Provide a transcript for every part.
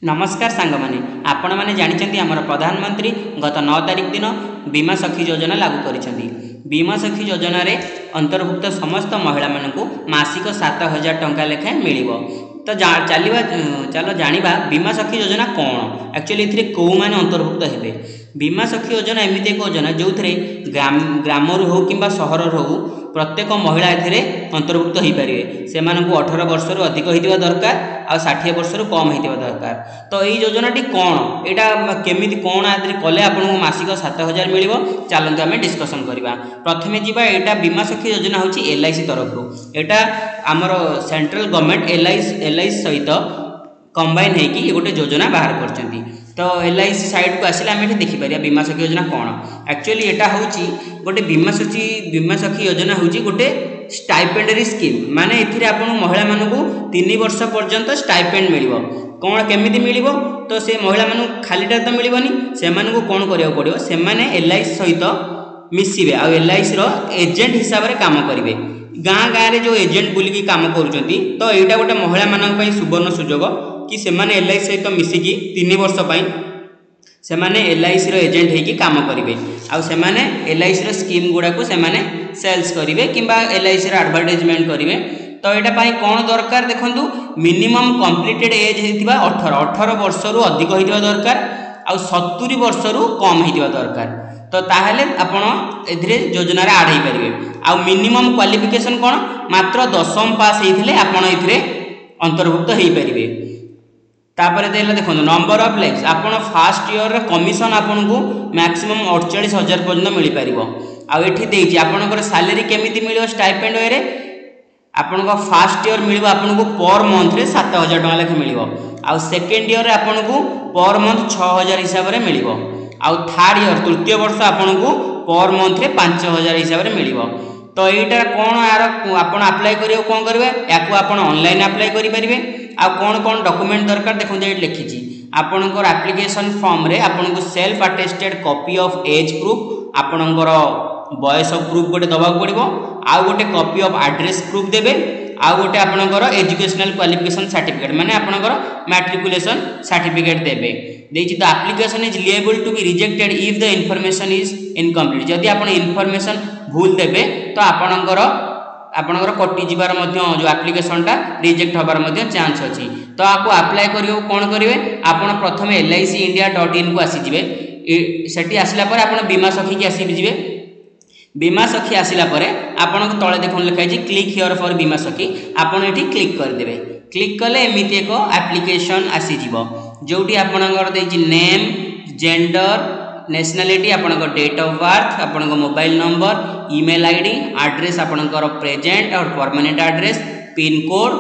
नमस्कार सांग माने आपण माने जानिचंती हमर प्रधानमंत्री गत 9 तारिख दिन बीमा सखी योजना लागू करिसेंती। बीमा सखी योजना रे अंतर्भुक्त समस्त महिला मानकु मासिक 7000 टंका लेखा मिलिबो। तो चलो जानिबा बीमा सखी योजना कौन एक्चुअली इथिरे को माने अंतर्भुक्त हेबे। बीमा सखी योजना एमिति एक योजना जो ग्राम हो कि सहर हो प्रत्येक महिला एथिरे अंतर्भुक्त हो पारे। से 18 वर्ष रु अधिक होइतिबा दरकार आ 60 वर्ष रु कम होइतिबा दरकार। तो यही योजनाटी कौन एटा केमिति कौन आदि कले आपको मासिक 7000 मिलिबो चलते आम डिस्कसन करवा। प्रथमे जीवा एटा बीमा सखी योजना होची LIC तरफ। एटा आमर सेंट्रल गवर्नमेंट LIC सहित कंबाइन होगी गोटे योजना बाहर करछंती। तो LIC साइड को आसिले आम ये देखिपर बीमा सखी योजना कौन एक्चुअली एटा होची गोटे बीमा सखी योजना होची गोटे स्टाइपेंडरी स्कीम माने एथिरे आपन महिला मानकु 3 वर्ष पर्यंत स्टाइपेंड मिलिबो। कौन केमिति मिलिबो तो से महिला मानकु खालीटा तो मिलिबोनी से मानकु कोन करिया पड़िबो से माने LIC सहित मिसिबे आ LIC रो एजेंट हिसाब रे काम करिवे। गाँ गाँ रे जो एजेंट बुलिकी काम करूचंती तो एटा गोटे महिला मानक पई सुवर्ण सुजोग कि से माने LIC सहित मिसिकी 3 वर्ष पई से माने LIC रो एजेंट हेकी काम करिवे आ से माने LIC रो स्कीम गुडा को से माने सेल्स करिवे किंबा LIC रो एडवर्टाइजमेंट करिवे। तो एटा पई कोन दरकार देखंतु मिनिमम कंप्लीटेड एज हेतिबा 18 वर्ष रु अधिक होइतिबा दरकार आ 70 वर्ष रु कम होइतिबा दरकार। तो ताहले आपण एथिरे योजना रे ऐड होई परिवे। आ मिनिमम क्वालिफिकेशन कोन मात्र 10th पास हेथिले आपण एथिरे अंतर्भुक्त होई परिवे। तापर देखो नंबर ऑफ लेग्स आपण फर्स्ट ईयर रे कमिशन आपन को मैक्सिमम 48000 पर्यंत मिल पारिबो। आ एठी देछि आपनकर सैलरी केमिति मिलियो स्टाइपेंड वे रे आपन को फर्स्ट ईयर मिलिबो आपन को पर मंथ रे 7000 टका लेख मिलिबो। आ सेकंड ईयर रे आपन को पर मंथ 6000 हिसाब रे मिलिबो। आ थर्ड ईयर तृतीय वर्ष आपन को पर मंथ रे 5000 हिसाब रे मिलिबो। तो एटा कोन यार आपन अप्लाई करियो कोन करबे याकू आपन ऑनलाइन अप्लाई करि परिबे। आ कौन कौन डॉक्यूमेंट दरकार देखो ये लिखी आपणकर एप्लिकेशन फॉर्म रे आपन को self attested copy of age proof आपणकर बयस प्रूफ गोटे दबाक पड़ो आ गोटे कॉपी ऑफ एड्रेस प्रूफ देबे आ गोटे आपणकर एजुकेशनल क्वालिफिकेशन सर्टिफिकेट माने आपणकर मैट्रिकुलेशन सर्टिफिकेट देबे। देछि the application is liable to be rejected if the information is incomplete. जदि आपण इन्फॉर्मेशन भूल देबे तो आपणकर कटि जीवार जो एप्लिकेशनटा रिजेक्ट होबार चांस अच्छी। तो आपको अप्लाई करियो कौन करेंगे आपड़ प्रथम licindia.in को आसीजे सेठी आसला पर आपन बीमा सखी की आसीजे। बीमा सखी आसला पर आपन को तले देखो लिखाई क्लिक हियर फॉर बीमा सखी आपन एठी क्लिक करदेबे। क्लिक कले एमिति एक एप्लिकेशन आसीजिवो जोटी आपनकर देछि नेम जेंडर नेशनलिटी आपनकर डेट ऑफ बर्थ आपनकर mobile number email ID address आपनकर प्रेजेंट और परमानेंट एड्रेस पिन कोड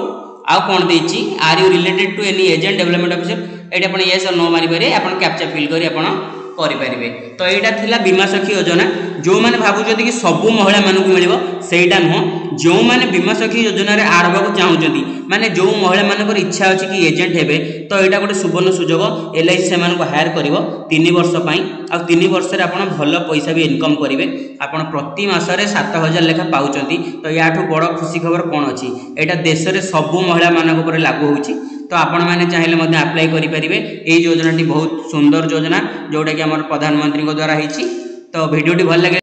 आ कोन देछि are you related to any agent development officer एठी आपन यस और नो मारि पारे आपन कैप्चा फिल करी आपन करि परिबे। तो एटा थिला बीमा सखी योजना जो माने भाबुचंती कि सबु महिला मानकु मिलिबो सेटा नुह। जो माने बीमा सखी योजना रे आड होबाकू चाहउचंती माने जो महिला मानकर इच्छा अछि कि एजेंट हेबे तो एटा गोटे सुवर्ण सुजोग LIC से मानकु हायर करिवो 3 वर्ष पई आ 3 वर्ष रे आपन भलो पैसा भी इनकम करिवे। आपन प्रति मास रे 7000 लेखा पाउचंती। तो याठू बड़ खुशी खबर कोन अछि एटा देश रे सबु महिला मानक ऊपर लागू होउची। तो आपण मैंने चाहिए मध्य अप्लाई करि परिबे। एई योजनाटी बहुत सुंदर योजना जोटा कि हमर प्रधानमंत्री को द्वारा होईची। तो वीडियोटी भल लगे